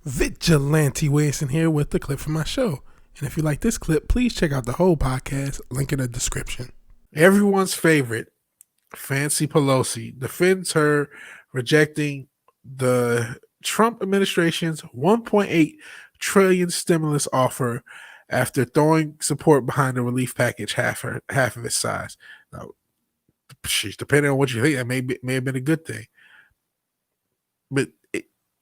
Vigilante Williamson here with the clip from my show. And if you like this clip, please check out the whole podcast, link in the description. Everyone's favorite, Fancy Pelosi, defends her rejecting the Trump administration's $1.8 trillion stimulus offer after throwing support behind the relief package half of its size. Now, depending on what you think, that may have been a good thing. But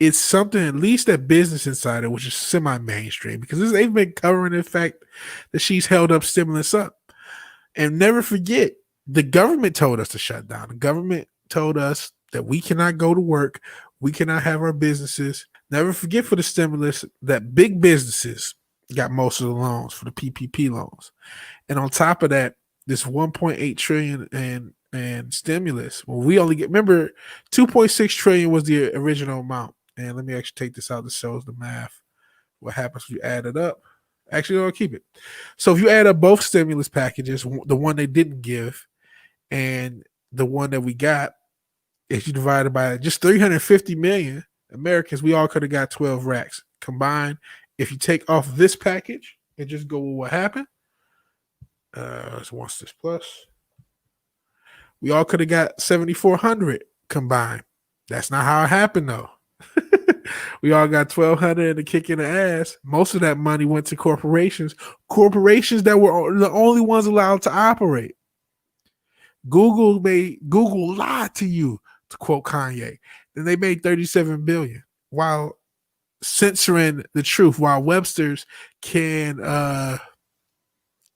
it's something, at least at Business Insider, which is semi-mainstream, because they've been covering the fact that she's held up stimulus up. And never forget, the government told us to shut down. The government told us that we cannot go to work. We cannot have our businesses. Never forget, for the stimulus, that big businesses got most of the loans for the PPP loans. And on top of that, this 1.8 trillion and stimulus, well, we only get, remember, 2.6 trillion was the original amount. And let me actually take this out. This shows the math. What happens if you add it up? Actually, I'll keep it. So if you add up both stimulus packages, the one they didn't give and the one that we got, if you divide it by just 350 million Americans, we all could have got 12 racks combined. If you take off this package and just go with what happened, what's this plus? We all could have got 7,400 combined. That's not how it happened, though. We all got 1,200 and a kick in the ass. Most of that money went to corporations that were the only ones allowed to operate. Google lied to you, to quote Kanye. Then they made $37 billion while censoring the truth, while Webster's can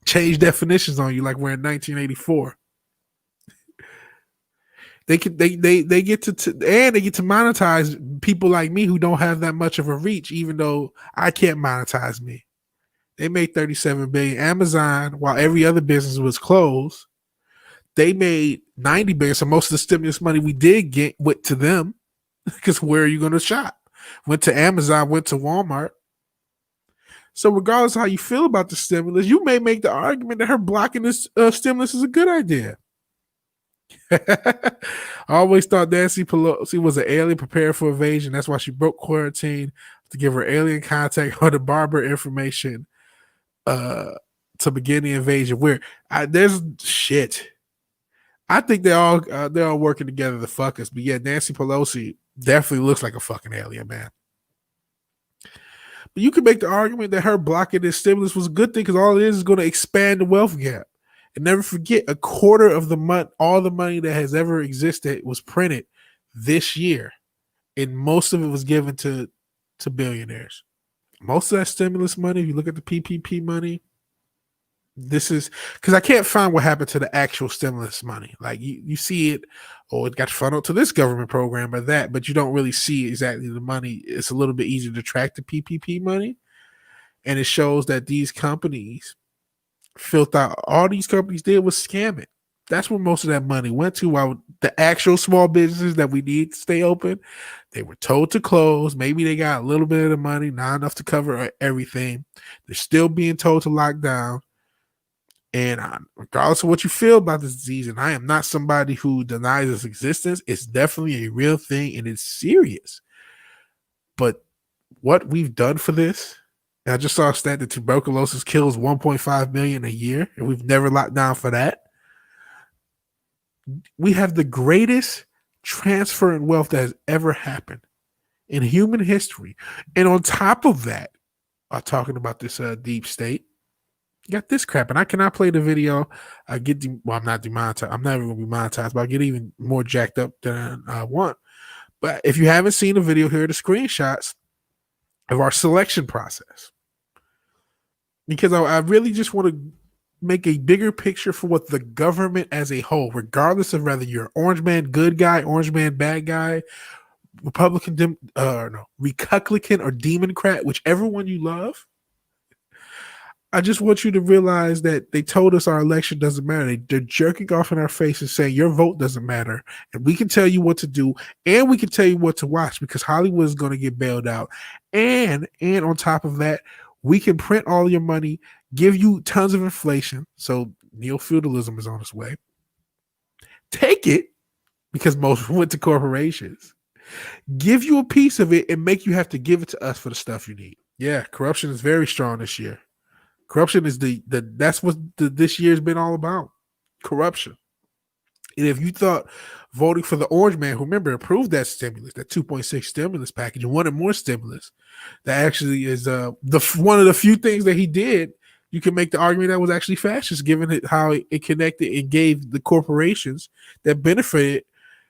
change definitions on you like we're in 1984. They get to monetize people like me who don't have that much of a reach, even though I can't monetize me. They made $37 billion. Amazon, while every other business was closed, they made $90 billion. So most of the stimulus money we did get went to them, because where are you going to shop? Went to Amazon, went to Walmart. So regardless of how you feel about the stimulus, you may make the argument that her blocking this stimulus is a good idea. I always thought Nancy Pelosi was an alien prepared for invasion. That's why she broke quarantine, to give her alien contact or the barber information to begin the invasion. There's shit. I think they're all working together to fuck us. But yeah, Nancy Pelosi definitely looks like a fucking alien, man. But you can make the argument that her blocking this stimulus was a good thing, because all it is going to expand the wealth gap. And never forget, a quarter of the month, all the money that has ever existed was printed this year. And most of it was given to billionaires. Most of that stimulus money, if you look at the PPP money, this is because I can't find what happened to the actual stimulus money. Like you see it, it got funneled to this government program or that, but you don't really see exactly the money. It's a little bit easier to track the PPP money. And it shows that these companies filth out. All these companies did was scam it. That's where most of that money went to. While the actual small businesses that we need to stay open, they were told to close. Maybe they got a little bit of the money, not enough to cover everything. They're still being told to lock down. And regardless of what you feel about this disease, and I am not somebody who denies its existence, it's definitely a real thing and it's serious. But what we've done for this, and I just saw a stat that tuberculosis kills 1.5 million a year, and we've never locked down for that. We have the greatest transfer in wealth that has ever happened in human history. And on top of that, I'm talking about this deep state. You got this crap, and I cannot play the video. I'm not demonetized. I'm never going to be monetized, but I'll get even more jacked up than I want. But if you haven't seen the video, here are the screenshots of our selection process, because I really just want to make a bigger picture for what the government as a whole, regardless of whether you're orange man good guy, orange man bad guy, Republican, Republican or Democrat, whichever one you love. I just want you to realize that they told us our election doesn't matter. They're jerking off in our face and saying your vote doesn't matter. And we can tell you what to do, and we can tell you what to watch, because Hollywood is going to get bailed out. And on top of that, we can print all your money, give you tons of inflation. So neo-feudalism is on its way. Take it, because most went to corporations. give you a piece of it and make you have to give it to us for the stuff you need. Yeah, corruption is very strong this year. Corruption is that's what this year's been all about. Corruption. And if you thought voting for the orange man, who remember approved that stimulus, that 2.6 stimulus package, and wanted more stimulus, that actually is one of the few things that he did. You can make the argument that was actually fascist, given how it connected and gave the corporations that benefited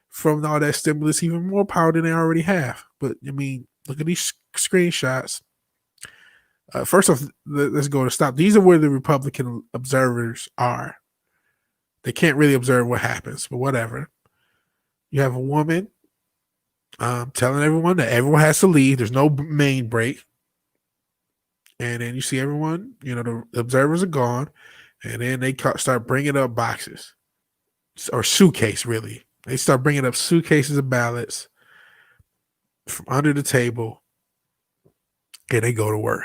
from all that stimulus even more power than they already have. But I mean, look at these screenshots. First off, let's go to stop. These are where the Republican observers are. They can't really observe what happens, but whatever. You have a woman telling everyone that everyone has to leave. There's no main break. And then you see everyone, the observers are gone. And then they start bringing up boxes or suitcase, really. They start bringing up suitcases of ballots from under the table. And they go to work.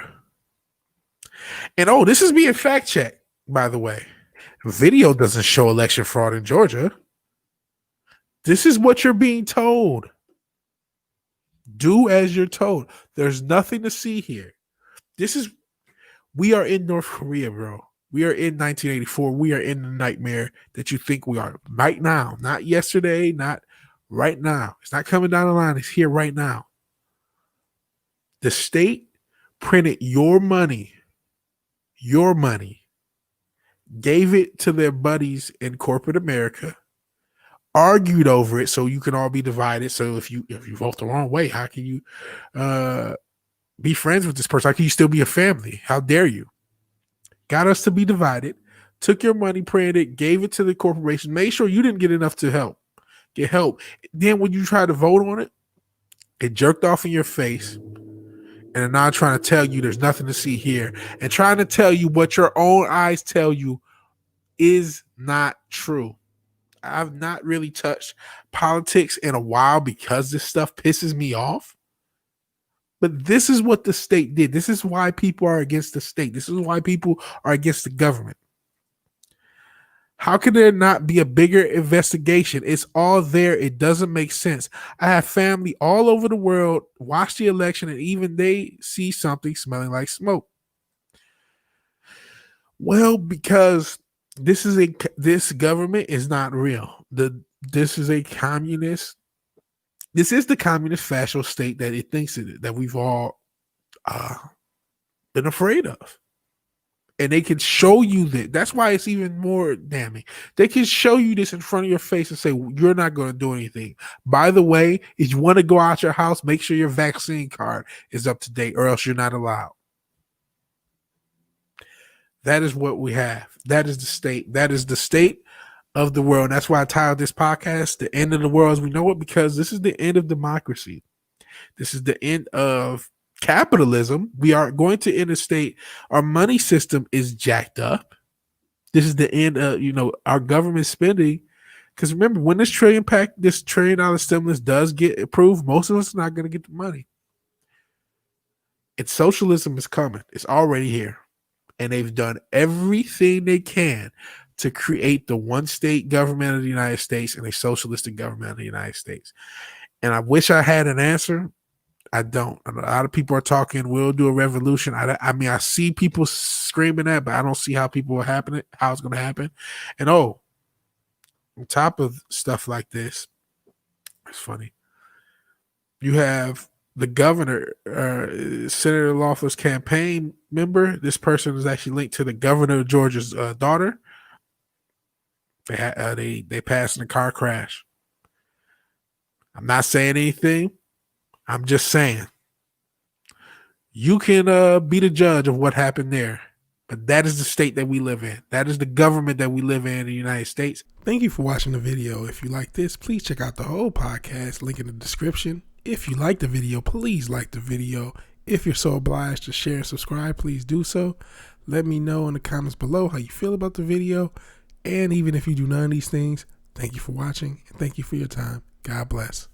And this is being fact checked, by the way. Video doesn't show election fraud in Georgia. This is what you're being told. Do as you're told. There's nothing to see here. We are in North Korea, bro. We are in 1984. We are in the nightmare that you think we are right now. Not yesterday, not right now. It's not coming down the line. It's here right now. The state printed your money, gave it to their buddies in corporate America, argued over it so you can all be divided. So if you vote the wrong way, how can you be friends with this person? How can you still be a family? How dare you? Got us to be divided, took your money, printed it, gave it to the corporation, made sure you didn't get enough to get help. Then when you try to vote on it, it jerked off in your face. And are now trying to tell you there's nothing to see here, and trying to tell you what your own eyes tell you is not true. I've not really touched politics in a while because this stuff pisses me off. But this is what the state did. This is why people are against the state. This is why people are against the government. How can there not be a bigger investigation? It's all there. It doesn't make sense. I have family all over the world watch the election, and even they see something smelling like smoke. Well, because this government is not real. This is a communist. This is the communist fascist state that it thinks it is, that we've all been afraid of. And they can show you that. That's why it's even more damning. They can show you this in front of your face and say, you're not going to do anything. By the way, if you want to go out your house, make sure your vaccine card is up to date, or else you're not allowed. That is what we have. That is the state. That is the state of the world. And that's why I titled this podcast, The End of the World as We Know It, because this is the end of democracy. This is the end of capitalism. We are going to end a state. Our money system is jacked up. This is the end of our government spending. Because remember, when this $1 trillion stimulus does get approved, most of us are not going to get the money. And socialism is coming. It's already here. And they've done everything they can to create the one state government of the United States and a socialistic government of the United States. And I wish I had an answer. I don't. A lot of people are talking, we'll do a revolution. I mean, I see people screaming that, but I don't see how it's going to happen. And on top of stuff like this, it's funny. You have the governor, Senator Lawler's campaign member. This person is actually linked to the governor of Georgia's daughter. They passed in a car crash. I'm not saying anything. I'm just saying, you can be the judge of what happened there, but that is the state that we live in. That is the government that we live in the United States. Thank you for watching the video. If you like this, please check out the whole podcast, link in the description. If you like the video, please like the video. If you're so obliged to share and subscribe, please do so. Let me know in the comments below how you feel about the video. And even if you do none of these things, thank you for watching and thank you for your time. God bless.